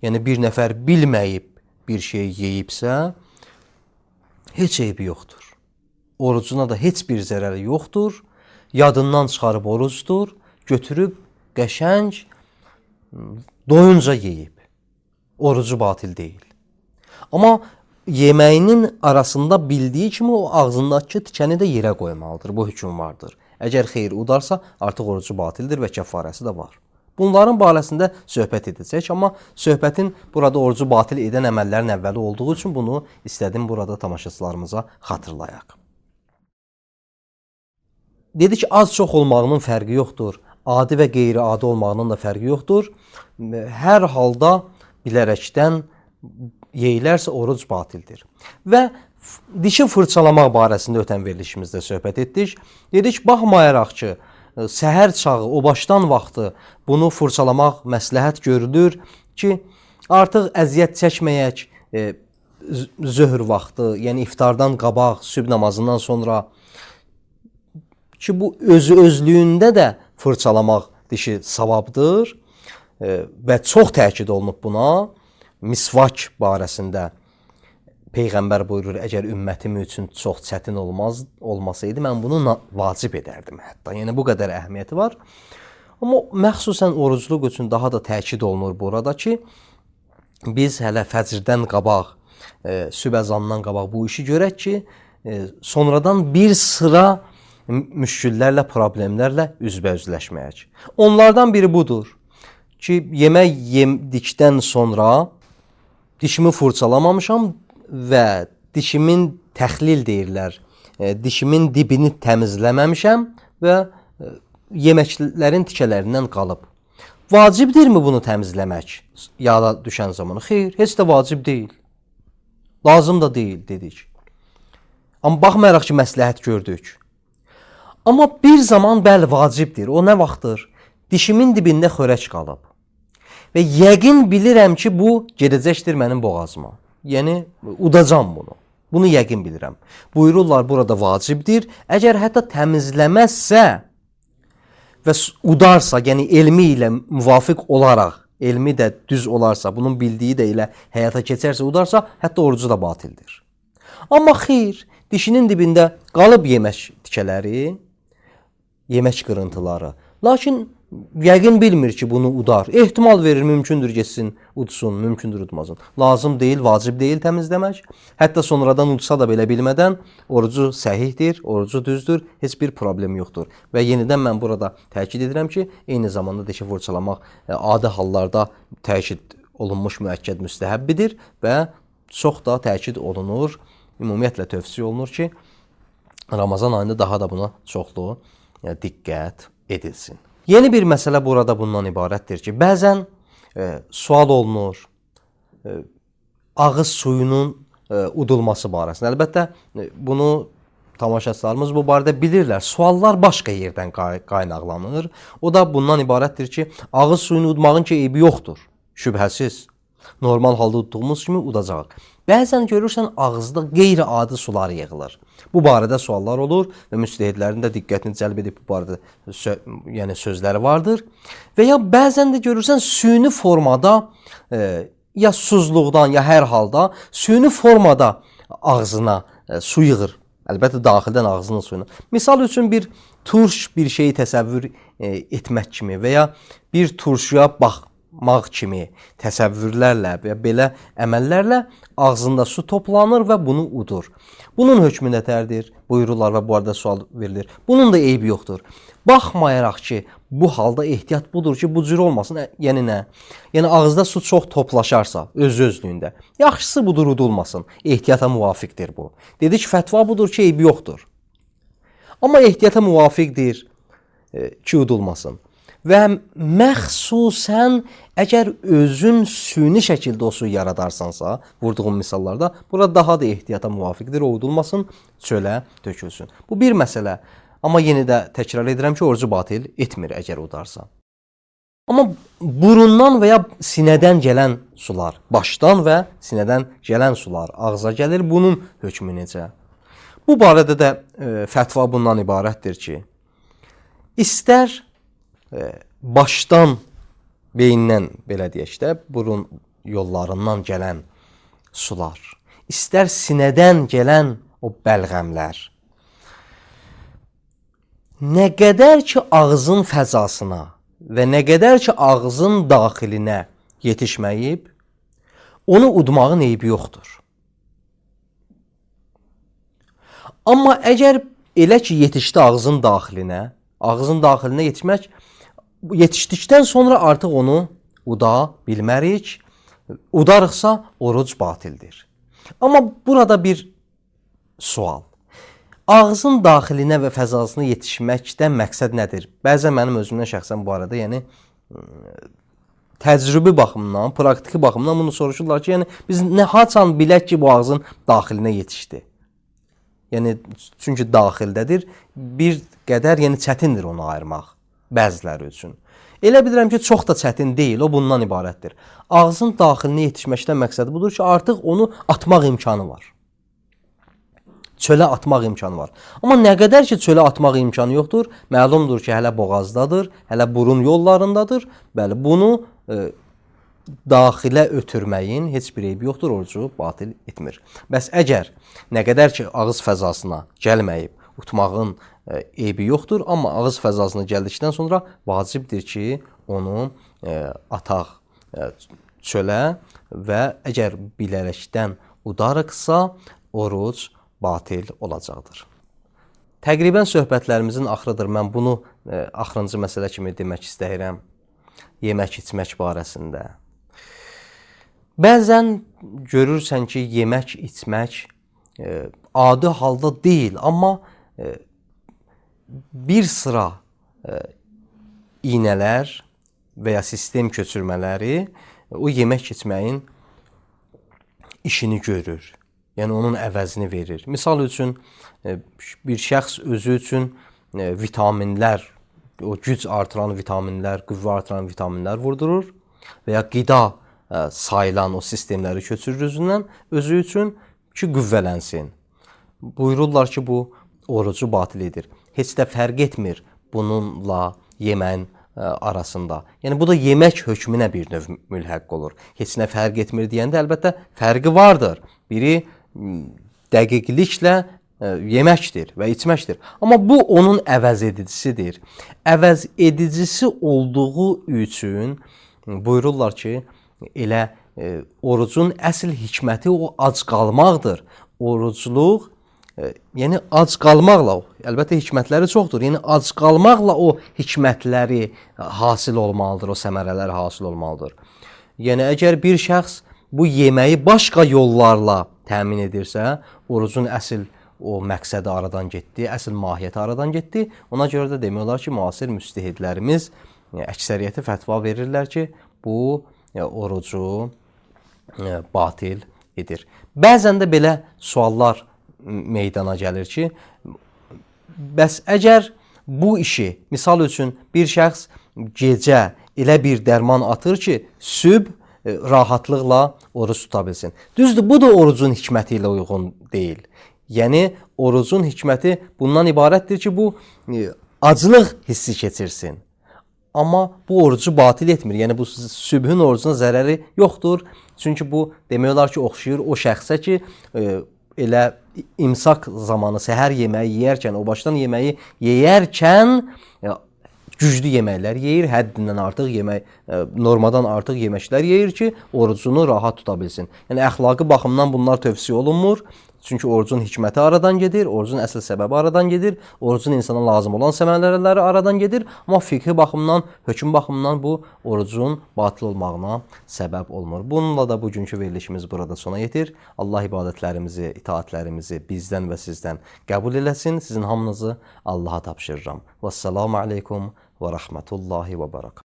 yəni bir nəfər bilməyib bir şey yeyibsə, heç eybi yoxdur. Orucuna da heç bir zərəri yoxdur. Yadından çıxarıb orucdur, götürüb qəşəng doyunca yeyib. Orucu batil deyil. Amma yeməyinin arasında bildiyi kimi o ağzındakı tikəni də yerə qoymalıdır. Bu hökm vardır. Əgər xeyir udarsa, artıq orucu batildir və kəfarəsi də var. Bunların barəsində söhbət edəcək, amma söhbətin burada orucu batil edən əməllərin əvvəli olduğu üçün bunu istədim burada tamaşaçılarımıza xatırlayaq. Dedik, az-çox olmağının fərqi yoxdur. Adi və qeyri-adi olmağının da fərqi yoxdur. Hər halda bilərəkdən yeyilərsə oruc batildir. Və dişi fırçalamaq barəsində ötən verilişimizdə söhbət etdik. Dedik, baxmayaraq ki, səhər çağı, o başdan vaxtı bunu fırçalamaq məsləhət görülür ki, artıq əziyyət çəkməyək, zöhr vaxtı, yəni iftardan qabaq, sübh namazından sonra ki, bu özlüyündə də fırçalamaq dişi savabdır və çox təkid olunub buna. Misvak barəsində Peyğəmbər buyurur, əgər ümmətim üçün çox çətin olmasaydı, mən bunu vacib edərdim hətta. Yəni, bu qədər əhəmiyyəti var. Amma məxsusən orucluq üçün daha da təkid olunur burada ki, biz hələ fəcrdən qabaq, sübh əzanından qabaq bu işi görək ki, sonradan bir sıra müşküllərlə, problemlərlə üzbəüzləşməyək. Onlardan biri budur ki, yemək yemdikdən sonra dişimi fırçalamamışam və dişimin təxlil deyirlər, dişimin dibini təmizləməmişəm və yeməklərin tikələrindən qalıb. Vacibdirmi bunu təmizləmək yada düşən zaman? Xeyr, heç də vacib deyil. Lazım da deyil, dedik. Amma baxmayaraq ki, məsləhət gördük. Amma bir zaman bəli vacibdir. O nə vaxtdır? Dişimin dibində xörək qalıb. Və yəqin bilirəm ki, bu gedəcəkdir mənim boğazıma. Yəni, udacam bunu. Bunu yəqin bilirəm. Buyururlar, burada vacibdir. Əgər hətta təmizləməzsə və udarsa, yəni elmi ilə müvafiq olaraq, elmi də düz olarsa, bunun bildiyi də ilə həyata keçərsə, udarsa, hətta orucu da batildir. Amma xeyr, dişinin dibində qalıb yemək tikələri, yemək qırıntıları. Lakin yəqin bilmir ki, bunu udar. Ehtimal verir, mümkündür geçsin, udsun, mümkündür udmasın. Lazım deyil, vacib deyil təmizləmək. Hətta sonradan udsa da belə bilmədən orucu səhihdir, orucu düzdür, heç bir problem yoxdur. Və yenidən mən burada təkid edirəm ki, eyni zamanda dişi fırçalamaq adi hallarda təkid olunmuş müəkkəd müstəhəbbidir və çox da təkid olunur, ümumiyyətlə tövsiyə olunur ki, Ramazan ayında daha da buna çoxlu diqqət edilsin. Yeni bir məsələ burada bundan ibarətdir ki, bəzən sual olunur ağız suyunun udulması barəsində. Əlbəttə, bunu tamaşaçılarımız bu barədə bilirlər. Suallar başqa yerdən qaynaqlanır. O da bundan ibarətdir ki, ağız suyunu udmağın ki, eybi yoxdur, şübhəsiz. Normal halda udduğumuz kimi udacaq. Bəzən görürsən ağızda qeyri-adi sular yığılır. Bu barədə suallar olur və müctəhidlərin də diqqətini cəlb edib bu barədə yəni sözləri vardır. Və ya bəzən də görürsən süni formada ya susuzluqdan ya hər halda süni formada ağzına su yığır. Əlbəttə daxildən ağzının suyunu. Misal üçün bir turş bir şeyi təsəvvür etmək kimi və ya bir turşuya baxmaq kimi təsəvvürlərlə və belə əməllərlə ağzında su toplanır və bunu udur. Bunun hökmü nətərdir? Buyururlar və bu arada sual verilir. Bunun da eybi yoxdur. Baxmayaraq ki, bu halda ehtiyat budur ki, bu cür olmasın. Yəni nə? Yəni ağızda su çox toplaşarsa öz-özlüyündə. Yaxşısı budur udulmasın. Ehtiyata müvafiqdir bu. Dedik fətva budur ki, eybi yoxdur. Amma ehtiyata müvafiqdir ki, udulmasın. Və məxsusən əgər özün süni şəkildə o suyu yaradarsansa, vurduğum misallarda, burada daha da ehtiyata müvafiqdir, o udulmasın, çölə tökülsün. Bu bir məsələ. Amma yenə də təkrar edirəm ki, orucu batil etmir əgər udarsa. Amma burundan və ya sinədən gələn sular, başdan və sinədən gələn sular ağza gəlir, bunun hökmü necə? Bu barədə də fətva bundan ibarətdir ki, istər başdan, beyindən belə deyək də, burun yollarından gələn sular, istər sinədən gələn o bəlğəmlər, nə qədər ki ağzın fəzasına və nə qədər ki ağzın daxilinə yetişməyib, onu udmağın eybi yoxdur. Amma əgər elə ki yetişdi ağzın daxilinə yetişdikdən sonra artıq onu uda bilmərik. Udarıqsa oruc batildir. Amma burada bir sual. Ağzın daxilinə və fəzasına yetişməkdən məqsəd nədir? Bəzən mənim özümdən şəxsən bu arada, yəni təcrübi baxımdan, praktiki baxımdan bunu soruşurlar ki, yəni biz nə haçan bilək ki, bu ağzın daxilinə yetişdi? Yəni çünki daxildədir, bir qədər çətindir onu ayırmaq bəziləri üçün. Elə bilirəm ki, çox da çətin deyil, o bundan ibarətdir. Ağzın daxilinə yetişməkdən məqsədi budur ki, artıq onu atmaq imkanı var. Çölə atmaq imkanı var. Amma nə qədər ki çölə atmaq imkanı yoxdur, məlumdur ki, hələ boğazdadır, hələ burun yollarındadır. Bəli, bunu daxilə ötürməyin heç bir eybi yoxdur, orucu batil etmir. Bəs əgər nə qədər ki ağız fəzasına gəlməyib, utmağın eybi yoxdur, amma ağız fəzasına gəldikdən sonra vacibdir ki, onu ataq çölə və əgər bilərəkdən udarıqsa, oruc batil olacaqdır. Təqribən söhbətlərimizin axırıdır. Mən bunu axırıncı məsələ kimi demək istəyirəm. Yemək içmək barəsində. Bəzən görürsən ki, yemək içmək adi halda deyil, amma bir sıra iynələr və ya sistem köçürmələri o yemək içməyin işini görür. Yəni onun əvəzini verir. Misal üçün bir şəxs özü üçün vitaminlər, o güc artıran vitaminlər, qüvvə artıran vitaminlər vurdurur və ya qida sayılan o sistemləri köçürür özü üçün ki, qüvvələnsin. Buyururlar ki, bu orucu batil edir. Heç də fərq etmir bununla yeməyin arasında. Yəni bu da yemək hökmünə bir növ mülhəq olur. Heç nə fərq etmir deyəndə əlbəttə fərqi vardır. Biri dəqiqliklə yeməkdir və içməkdir. Amma bu onun əvəz edicisidir. Əvəz edicisi olduğu üçün buyururlar ki, elə orucun əsl hikməti o ac qalmaqdır. Orucluq, yəni ac qalmaqla, əlbəttə hikmətləri çoxdur. Yəni ac qalmaqla o hikmətləri hasil olmalıdır, o səmərələr hasil olmalıdır. Yəni əgər bir şəxs bu yeməyi başqa yollarla təmin edirsə, orucun əsl o məqsədi aradan getdi, əsl mahiyyəti aradan getdi. Ona görə də demək olar ki, müasir müctəhidlərimiz əksəriyyəti fətva verirlər ki, bu orucu batil edir. Bəzən də belə suallar meydana gəlir ki, bəs əgər bu işi, misal üçün bir şəxs gecə elə bir dərman atır ki, sübh rahatlıqla oruc tuta bilsin. Düzdür, bu da orucun hikməti ilə uyğun deyil. Yəni, orucun hikməti bundan ibarətdir ki, bu aclıq hissi keçirsin. Amma bu orucu batil etmir. Yəni, bu sübhün orucuna zərəri yoxdur. Çünki bu demək olar ki, oxşayır o şəxsə ki, elə imsak zamanı səhər yeməyi yeyərkən, o başdan yeməyi yeyərkən güclü yeməklər yeyir, həddindən artıq yemək, normadan artıq yeməklər yeyir ki, orucunu rahat tuta bilsin. Yəni, əxlaqi baxımdan bunlar tövsiyə olunmur. Çünki orucun hikməti aradan gedir, orucun əsl səbəbi aradan gedir, orucun insana lazım olan səmərələri aradan gedir. Amma fiqhi baxımdan, hökm baxımdan bu orucun batil olmağına səbəb olmur. Bununla da bugünkü verilişimiz burada sona yetir. Allah ibadətlərimizi, itaətlərimizi bizdən və sizdən qəbul eləsin. Sizin hamınızı Allaha tapşırıram. Vəssalamu aleykum və rəhmətullahi və barakatuhu.